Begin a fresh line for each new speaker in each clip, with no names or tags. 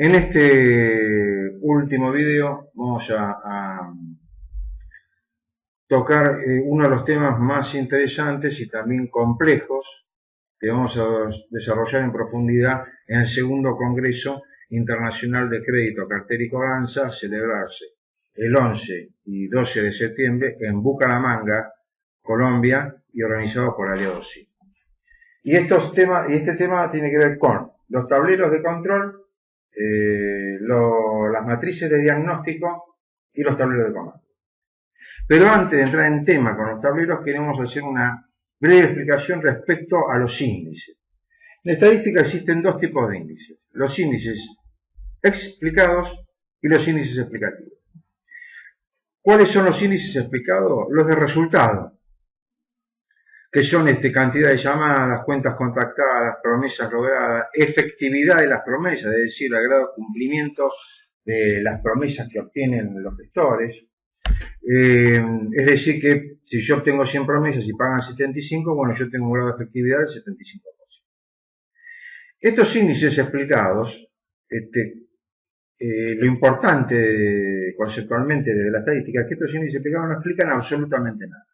En este último video vamos a tocar uno de los temas más interesantes y también complejos que vamos a desarrollar en profundidad en el segundo Congreso Internacional de Crédito, Cartera y Cobranza, a celebrarse el 11 y 12 de septiembre en Bucaramanga, Colombia, y organizado por Aleosi. Y este tema tiene que ver con los tableros de control, las matrices de diagnóstico y los tableros de comando. Pero antes de entrar en tema con los tableros, queremos hacer una breve explicación respecto a los índices. En estadística existen dos tipos de índices: los índices explicados y los índices explicativos. ¿Cuáles son los índices explicados? Los de resultado, que son cantidad de llamadas, cuentas contactadas, promesas logradas, efectividad de las promesas, es decir, el grado de cumplimiento de las promesas que obtienen los gestores. Es decir, que si yo obtengo 100 promesas y pagan 75, bueno, yo tengo un grado de efectividad del 75%. Estos índices explicados, lo importante conceptualmente de la estadística es que estos índices explicados no explican absolutamente nada.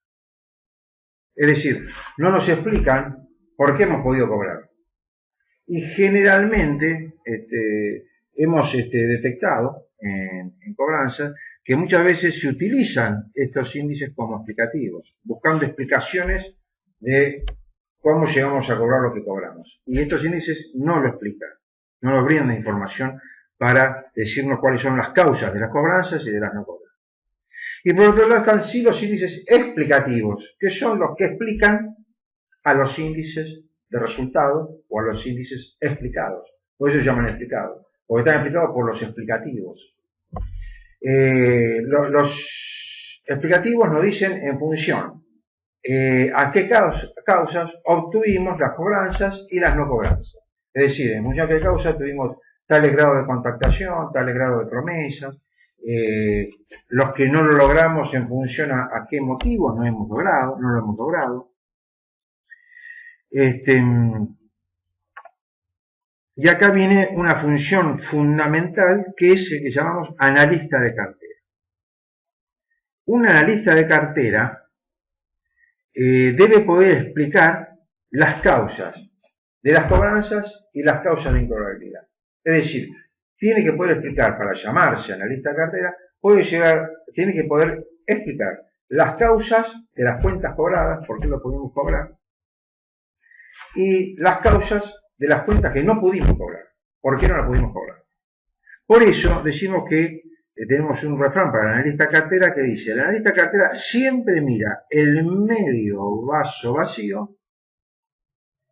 Es decir, no nos explican por qué hemos podido cobrar. Y generalmente hemos detectado en cobranza que muchas veces se utilizan estos índices como explicativos, buscando explicaciones de cómo llegamos a cobrar lo que cobramos. Y estos índices no lo explican, no nos brindan información para decirnos cuáles son las causas de las cobranzas y de las no cobranzas. Y por otro lado están sí los índices explicativos, que son los que explican a los índices de resultado o a los índices explicados. Por eso se llaman explicados, porque están explicados por los explicativos. Los explicativos nos dicen en función a qué causas obtuvimos las cobranzas y las no cobranzas. Es decir, en función a qué causas tuvimos tales grados de contactación, tales grados de promesas, los que no lo logramos en función a qué motivos no lo hemos logrado. Y acá viene una función fundamental que es el que llamamos analista de cartera. Un analista de cartera debe poder explicar las causas de las cobranzas y las causas de incobrabilidad. Es decir, tiene que poder explicar, para llamarse analista de cartera, tiene que poder explicar las causas de las cuentas cobradas, por qué lo pudimos cobrar, y las causas de las cuentas que no pudimos cobrar, por qué no las pudimos cobrar. Por eso decimos que tenemos un refrán para el analista de cartera que dice: el analista de cartera siempre mira el medio vaso vacío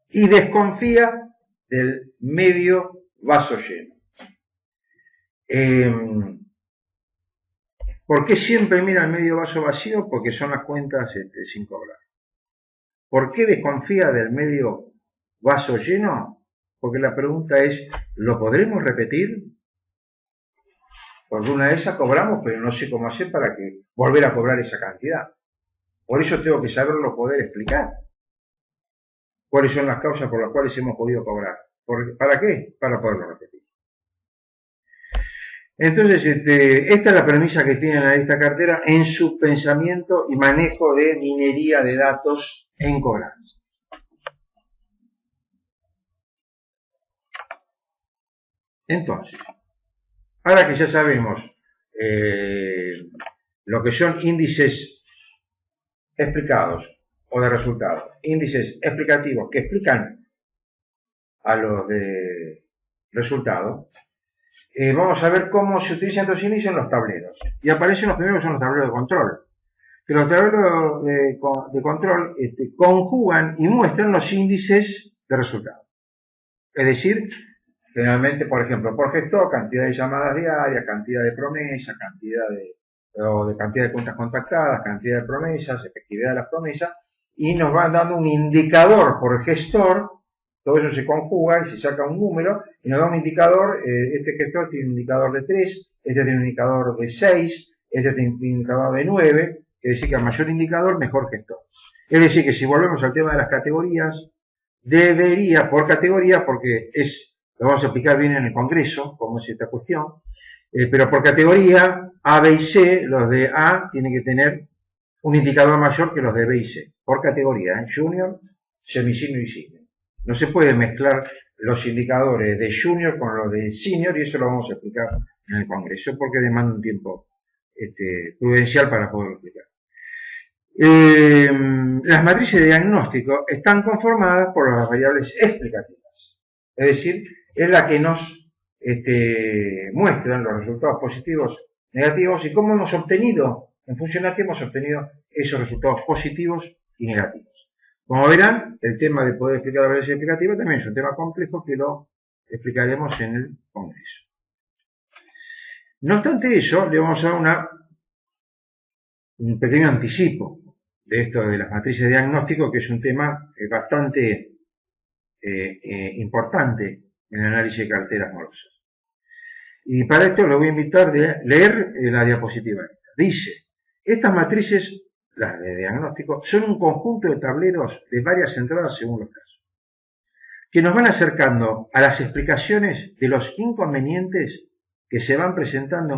y desconfía del medio vaso lleno. ¿Por qué siempre mira el medio vaso vacío? Porque son las cuentas sin cobrar. ¿Por qué desconfía del medio vaso lleno? Porque la pregunta es: ¿lo podremos repetir? Porque una de esas cobramos, pero no sé cómo hacer para volver a cobrar esa cantidad. Por eso tengo que saberlo poder explicar. ¿Cuáles son las causas por las cuales hemos podido cobrar? ¿Para qué? Para poderlo repetir. Entonces, esta es la premisa que tiene la analista cartera en su pensamiento y manejo de minería de datos en cobranza. Entonces, ahora que ya sabemos lo que son índices explicados o de resultados, índices explicativos que explican a los de resultado, vamos a ver cómo se utilizan estos índices en los tableros. Y aparecen los primeros que son los tableros de control. Que los tableros de control conjugan y muestran los índices de resultado. Es decir, generalmente, por ejemplo, por gestor, cantidad de llamadas diarias, cantidad de promesas, cantidad de cuentas contactadas, cantidad de promesas, efectividad de las promesas, y nos van dando un indicador por gestor. Todo eso se conjuga y se saca un número y nos da un indicador. Este gestor tiene un indicador de 3, este tiene un indicador de 6, este tiene un indicador de 9, quiere decir que a mayor indicador, mejor gestor. Es decir, que si volvemos al tema de las categorías, debería, por categoría, porque es lo vamos a explicar bien en el Congreso, cómo es esta cuestión, pero por categoría A, B y C, los de A tienen que tener un indicador mayor que los de B y C, por categoría, junior, semi-senior y senior. No se puede mezclar los indicadores de junior con los de senior, y eso lo vamos a explicar en el Congreso, porque demanda un tiempo prudencial para poderlo explicar. Las matrices de diagnóstico están conformadas por las variables explicativas, es decir, es la que nos muestran los resultados positivos, negativos y cómo hemos obtenido, en función a qué hemos obtenido esos resultados positivos y negativos. Como verán, el tema de poder explicar la variable explicativa también es un tema complejo que lo explicaremos en el Congreso. No obstante eso, le vamos a dar un pequeño anticipo de esto de las matrices de diagnóstico, que es un tema bastante importante en el análisis de carteras morosas. Y para esto lo voy a invitar a leer la diapositiva. Dice, estas matrices, las de diagnóstico, son un conjunto de tableros de varias entradas según los casos, que nos van acercando a las explicaciones de los inconvenientes que se van presentando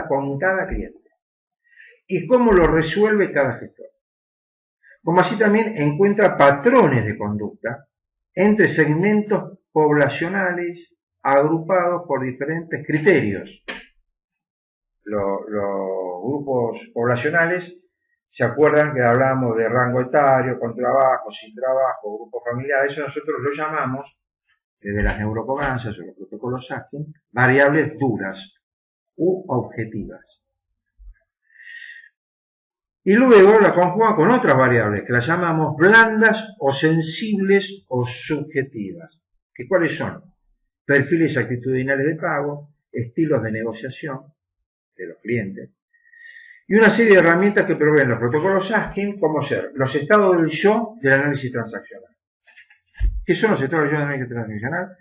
con cada cliente y cómo lo resuelve cada gestor. Como así también encuentra patrones de conducta entre segmentos poblacionales agrupados por diferentes criterios. Los grupos poblacionales, ¿se acuerdan que hablábamos de rango etario, con trabajo, sin trabajo, grupo familiar? Eso nosotros lo llamamos, desde las neurocognancias o los protocolos Askin, variables duras u objetivas. Y luego la conjuga con otras variables que las llamamos blandas o sensibles o subjetivas. ¿Que cuáles son? Perfiles actitudinales de pago, estilos de negociación de los clientes, y una serie de herramientas que proveen los protocolos Askin, como ser los estados del yo del análisis transaccional. ¿Qué son los estados del yo del análisis transaccional?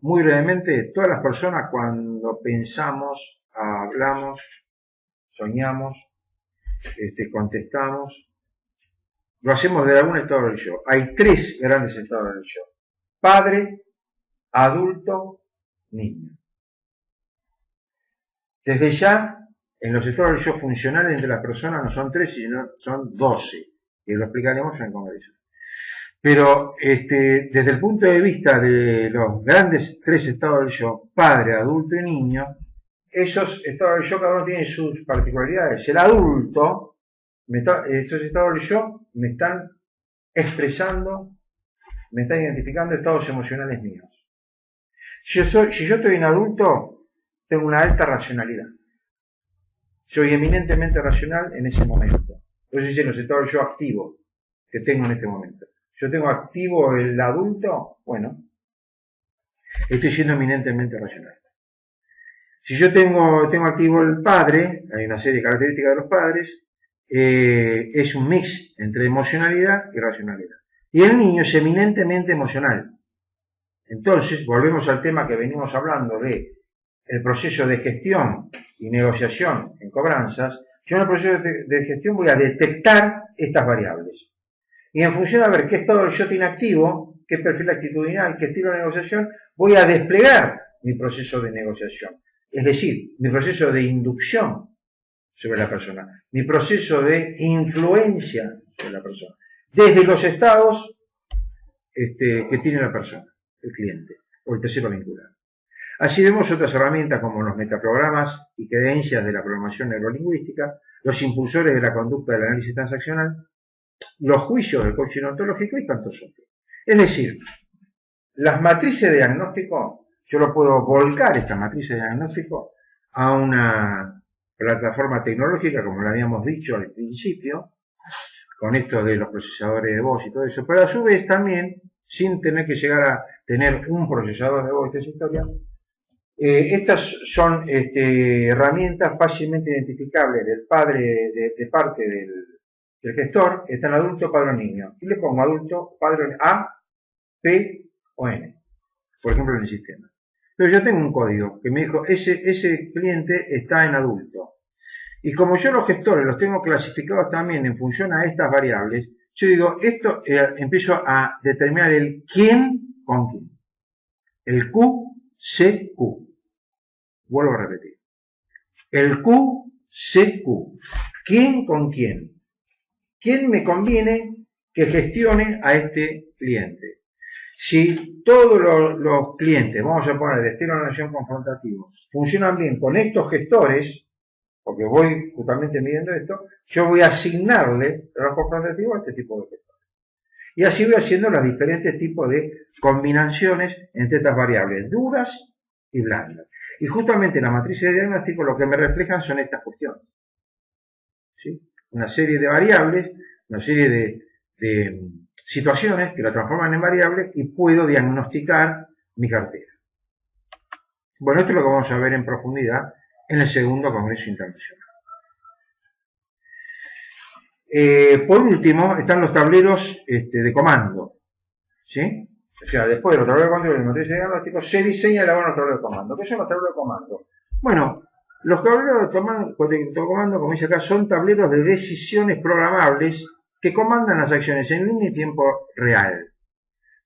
Muy brevemente, todas las personas cuando pensamos, hablamos, soñamos, contestamos, lo hacemos de algún estado del yo. Hay tres grandes estados del yo: padre, adulto, niño. Desde ya, en los estados del yo funcionales entre las personas no son 3, sino son 12, que lo explicaremos en el Congreso. Pero desde el punto de vista de los grandes tres estados del yo, padre, adulto y niño, esos estados del yo cada uno tiene sus particularidades. El adulto, estos estados del yo me están expresando, me están identificando estados emocionales míos. Si yo estoy en adulto, tengo una alta racionalidad. Soy eminentemente racional en ese momento. Por eso dicen los estados del yo activo que tengo en este momento. Yo tengo activo el adulto, bueno, estoy siendo eminentemente racional. Si yo tengo activo el padre, hay una serie de características de los padres, es un mix entre emocionalidad y racionalidad. Y el niño es eminentemente emocional. Entonces, volvemos al tema que venimos hablando de el proceso de gestión y negociación en cobranzas. Yo en el proceso de gestión voy a detectar estas variables. Y en función a ver qué estado del yo tiene activo, qué perfil actitudinal, qué estilo de negociación, voy a desplegar mi proceso de negociación. Es decir, mi proceso de inducción sobre la persona, mi proceso de influencia sobre la persona, desde los estados que tiene la persona, el cliente, o el tercero vinculado. Así vemos otras herramientas como los metaprogramas y creencias de la programación neurolingüística, los impulsores de la conducta del análisis transaccional, los juicios del coaching ontológico y tantos otros. Es decir, las matrices de diagnóstico, yo lo puedo volcar, esta matriz de diagnóstico, a una plataforma tecnológica, como lo habíamos dicho al principio, con esto de los procesadores de voz y todo eso, pero a su vez también, sin tener que llegar a tener un procesador de voz de esta historia, estas son herramientas fácilmente identificables del padre, de parte del gestor, está en adulto, padre o niño. Y le pongo adulto, padre A, P o N, por ejemplo en el sistema. Pero yo tengo un código que me dijo, ese cliente está en adulto. Y como yo los gestores los tengo clasificados también en función a estas variables, yo digo, esto empiezo a determinar el quién con quién. El Q CQ. Vuelvo a repetir. El QCQ. ¿Quién con quién? ¿Quién me conviene que gestione a este cliente? Si todos los clientes, vamos a poner de estilo de nación confrontativo, funcionan bien con estos gestores, porque voy justamente midiendo esto, yo voy a asignarle a los confrontativos a este tipo de gestores. Y así voy haciendo los diferentes tipos de combinaciones entre estas variables duras y blandas. Y justamente la matriz de diagnóstico lo que me reflejan son estas cuestiones. ¿Sí? Una serie de variables, una serie de situaciones que la transforman en variables y puedo diagnosticar mi cartera. Bueno, esto es lo que vamos a ver en profundidad en el segundo Congreso Internacional. Por último, están los tableros de comando. ¿Sí? O sea, después de los tableros de control y la matriz de diagnóstico, se diseña y elabora los tableros de comando. ¿Qué son los tableros de comando? Bueno, los tableros de comando, como dice acá, son tableros de decisiones programables que comandan las acciones en línea y tiempo real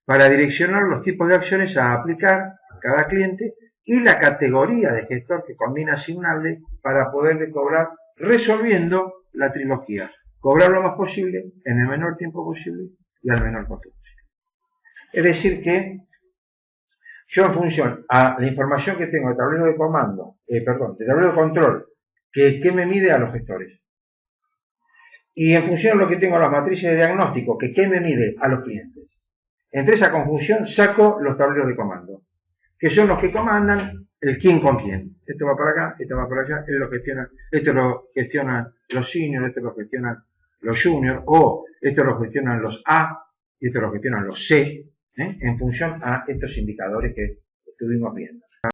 para direccionar los tipos de acciones a aplicar a cada cliente y la categoría de gestor que combina asignarle para poderle cobrar, resolviendo la trilogía. Cobrar lo más posible, en el menor tiempo posible y al menor costo posible. Es decir que yo en función a la información que tengo de tablero de comando, de tablero de control, que me mide a los gestores, y en función a lo que tengo las matrices de diagnóstico, que me mide a los clientes, entre esa conjunción saco los tableros de comando, que son los que comandan el quién con quién. Esto va para acá, esto va para allá, esto lo gestionan los seniors, esto lo gestionan los juniors, o esto lo gestionan los A, y esto lo gestionan los C, en función a estos indicadores que estuvimos viendo.